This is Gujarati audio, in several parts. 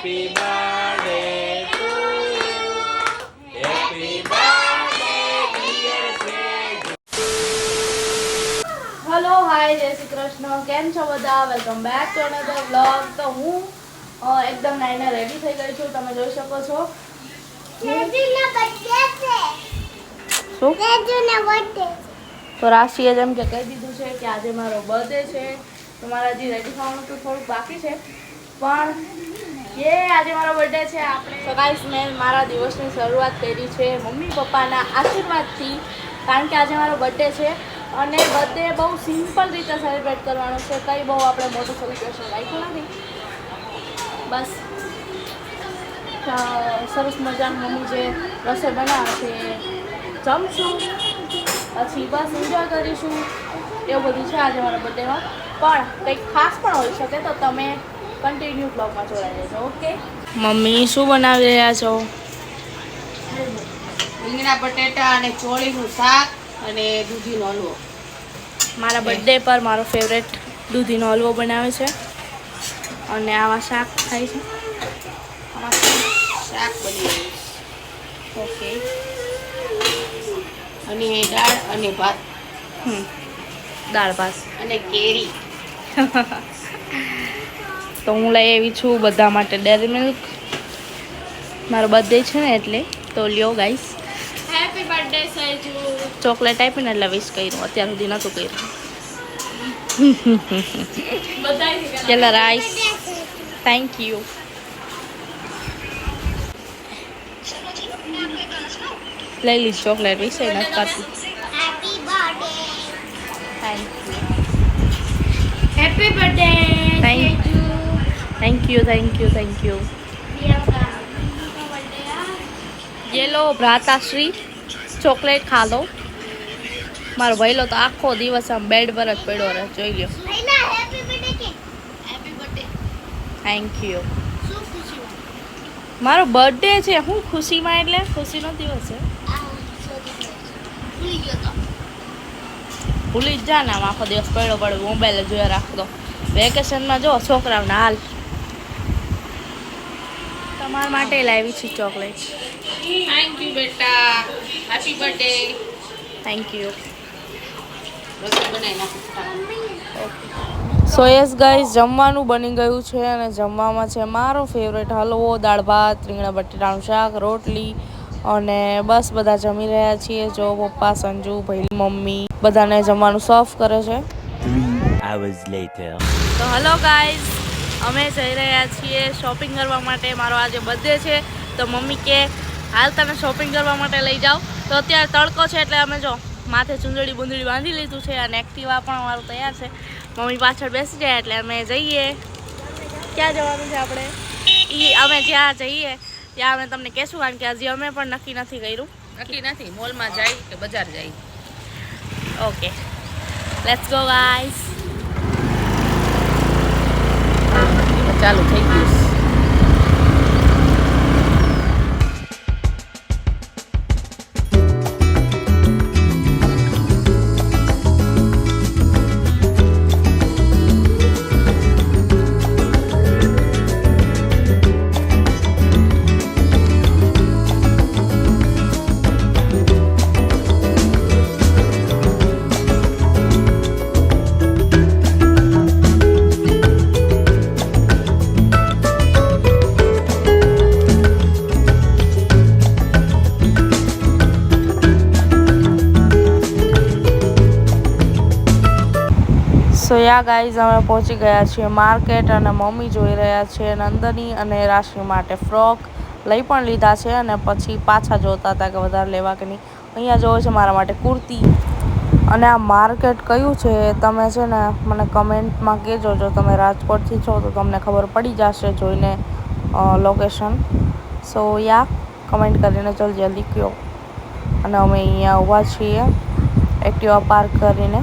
Happy birthday to you. Happy birthday dear Seju. Hello hi જય શ્રી કૃષ્ણ. કેમ છો બધા? Welcome back to another vlog. તો હું એકદમ નાઈને રેડી થઈ ગઈ છું. તમે જોઈ શકો છો. સેજુનો બર્થડે છે. શું? સેજુનો બર્થડે. તો રાશિએ જેમ કે કહી દીધું છે કે આજે મારો બર્થડે છે. તો મારા હજી રેડી થવાનું તો થોડુંક બાકી છે, પણ આજે મારો બર્થડે છે. આપણે તો ગાઈસ મેં મારા દિવસની શરૂઆત કરી છે મમ્મી પપ્પાના આશીર્વાદથી, કારણ કે આજે મારો બર્થડે છે અને બર્થડે બહુ સિમ્પલ રીતે સેલિબ્રેટ કરવાનો છે. કંઈ બહુ આપણે મોટું સેલિબ્રેશન રાખ્યું નથી. બસ સરસ મજાની મમ્મી જે રસોઈ બનાવે છે જમશું, પછી બસ એન્જોય કરીશું. એવું બધું છે આજે મારા બર્થડેમાં. પણ કંઈક ખાસ પણ હોઈ શકે, તો તમે કન્ટિન્યુ બ્લોગમાં જોડાઈ રહેજો. ઓકે. મમ્મી શું બનાવી રહ્યા છો? રીંગણા બટેટા અને ચોળીનું શાક અને દૂધીનો હલવો. મારા બર્થડે પર મારો ફેવરેટ દૂધીનો હલવો બનાવે છે અને આવા શાક થાય છે. આમાં શાક બની રહ્યું ઓકે. અને દાળ અને ભાત દાળ ભાત. અને કેરી. તો હું લઈ આવી છું બધા માટે ડેરી મિલ્ક. મારો બર્થડે છે ને એટલે તો લ્યો guys. Happy birthday Seju. Chocolate આપીને એટલે વિશ કર્યું. અત્યાર સુધી નહોતું કર્યું. ચલો રાઈસ. Thank you. લઈ લીધી ચોકલેટ, વિશે નથી કરતી. Happy birthday. Thank you. Happy birthday. Thank you thank you thank you. ये लो भ्राताश्री, ચોકલેટ ખા લો. મારો ભાઈલો તો આખો દિવસ આમ બેડ પર જ પડ્યો રહે. જોઈ લ્યો. લઈલા હેપી બર્થડે કે. Happy birthday. Thank you. શું ખુશી મારો બર્થડે છે. હું ખુશીમાં એટલે ખુશીનો દિવસ છે. ભૂલી ગયો તો. ભૂલી જ જા ને. આમ આખો દિવસ પડ્યો પડ્યો મોબાઈલ જોયા રાખતો. વેકેશનમાં જો છોકરાઓને હાલ. તમારા માટે લાવી છે ચોકલેટ. થેન્ક યુ બેટા. Happy birthday. Thank you. રસોઈ બનાવી નાખું. સો યસ ગાઈઝ, જમવાનું બની ગયું છે અને જમવામાં છે મારો ફેવરેટ હલવો, દાળ ભાત, રીંગણા બટેટાનું શાક, રોટલી અને બસ બધા જમી રહ્યા છીએ. જો પપ્પા, સંજુ, ભાઈ, મમ્મી બધાને જમવાનું સર્વ કરે છે. 3 hours later. તો હલો ગાઈઝ, અમે જઈ રહ્યા છીએ શોપિંગ કરવા માટે. મારો આજે બર્થડે છે તો મમ્મી કે હાલ તને શોપિંગ કરવા માટે લઈ જાઓ. તો અત્યારે તડકો છે એટલે અમે જો માથે ચૂંદડી બુંદડી બાંધી લીધું છે અને એક્ટિવા પણ અમારું તૈયાર છે. મમ્મી પાછળ બેસી જાય એટલે અમે જઈએ. ક્યાં જવાનું છે આપણે? અમે જ્યાં જઈએ ત્યાં અમે તમને કહેશું, કારણ કે હજી અમે પણ નક્કી નથી કર્યું. નક્કી નથી મોલમાં જાય કે બજાર જાય. Okay, let's go guys. ચાલુ થઈ ગયું. સો યા ગાઈઝ, અમે પહોંચી ગયા છીએ માર્કેટ અને મમ્મી જોઈ રહ્યા છે નંદની અને રાશિ માટે ફ્રોક. લઈ પણ લીધા છે અને પછી પાછા જોતા હતા કે વધારે લેવા કે નહીં. અહીંયા જોવો છે મારા માટે કુર્તી. અને આ માર્કેટ કયું છે તમે છે ને મને કમેન્ટમાં કહેજો. જો તમે રાજકોટથી છો તો તમને ખબર પડી જશે જોઈને લોકેશન. સો યા કમેન્ટ કરીને જલ્દી કહો. અને અમે અહીંયા ઊભા છીએ એક્ટિવા પાર્ક કરીને.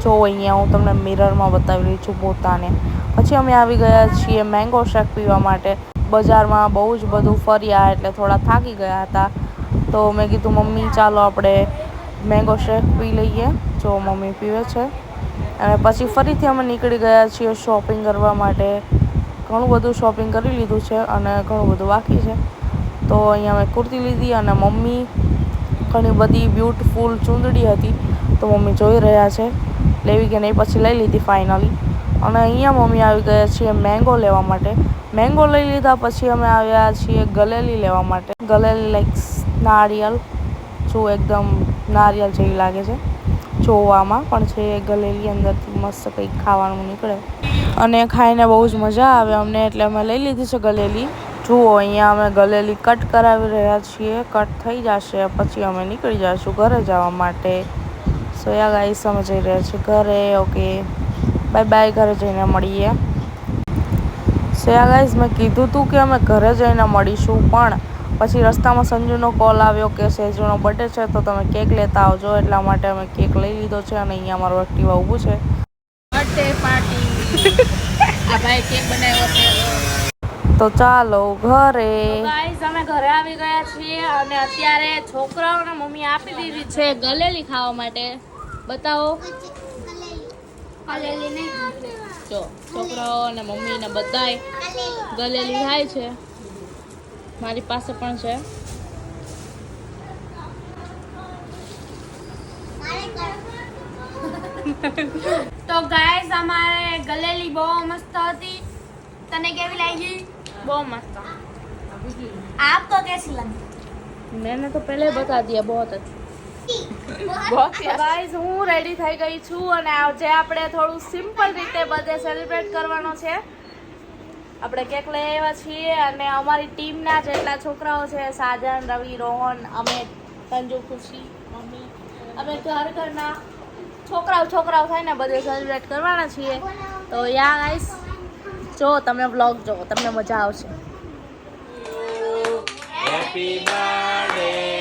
જો અહીંયા હું તમને મિરરમાં બતાવી રહી છું પોતાને. પછી અમે આવી ગયા છીએ મેંગો શેક પીવા માટે. બજારમાં બહુ જ બધું ફર્યા એટલે થોડા થાકી ગયા હતા. તો મેં કીધું મમ્મી ચાલો આપણે મેંગો શેક પી લઈએ. જો મમ્મી પીવે છે. અને પછી ફરીથી અમે નીકળી ગયા છીએ શોપિંગ કરવા માટે. ઘણું બધું શોપિંગ કરી લીધું છે અને ઘણું બધું બાકી છે. તો અહીંયા મેં કુર્તી લીધી અને મમ્મી ઘણી બધી બ્યુટીફુલ ચૂંદડી હતી તો મમ્મી જોઈ રહ્યા છે લેવી કે નહીં. પછી લઈ લીધી ફાઇનલી. અને અહીંયા મમ્મી આવી ગયા છીએ મેંગો લેવા માટે. મેંગો લઈ લીધા પછી અમે આવ્યા છીએ ગલેલી લેવા માટે. ગલેલી લાઈક નારિયેલ, જો એકદમ નારિયેલ જેવી લાગે છે જોવામાં, પણ છે ગલેલી, અંદરથી મસ્ત કંઈક ખાવાનું નીકળે અને ખાઈને બહુ જ મજા આવે અમને, એટલે અમે લઈ લીધી છે ગલેલી. જુઓ અહીંયા અમે ગલેલી કટ કરાવી રહ્યા છીએ. કટ થઈ જશે પછી અમે નીકળી જઈશું ઘરે જવા માટે. સો યા ગાઈસ અમે જઈ રહ્યા છીએ ઘરે. ઓકે બાય બાય, ઘરે જઈને મળીએ. સો યા ગાઈસ મેં કીધું હતું કે અમે ઘરે જઈને મળીશું, પણ પછી રસ્તામાં સંજુનો કોલ આવ્યો કે સેજુનો બર્થડે છે તો તમે કેક લેતા આવજો. એટલા માટે અમે કેક લઈ લીધો છે અને અહીંયા અમારું એક્ટિવા ઊભું છે. Birthday party. આ ભાઈ કેક બનાવ્યો છે. તો ચાલો ઘરે. ગાઈસ અમે ઘરે આવી ગયા છીએ અને અત્યારે છોકરાઓને મમ્મી આપી દીધી છે ગલેલી ખાવા માટે. બતાવો. કલેલી નહીં જો છોકરાઓ અને મમ્મી ને બધાય ગલેલી ખાય છે. મારી પાસે પણ છે. તો ગાઈસ અમારે ગલેલી બહુ મસ્ત હતી. તને કેવી લાગી? બહુ મસ્ત. आपको कैसी लगी? मैंने तो पहले बता दिया बहुत अच्छी. ગાઈઝ હું રેડી થઈ ગઈ છું અને આજે આપણે થોડું સિમ્પલ રીતે બર્થડે સેલિબ્રેટ કરવાનો છે. આપણે કેક લઈ આવ્યા છીએ અને અમારી ટીમના જેટલા છોકરાઓ છે, સાજન, રવિ, રોહન, અમે, સંજુ, ખુશી, મમ્મી, અમે ઘરના છોકરાઓ થઈને બર્થડે સેલિબ્રેટ કરવાના છીએ. તો યા ગાઈઝ જો તમે વ્લોગ જો, તમને મજા આવશે. Happy birthday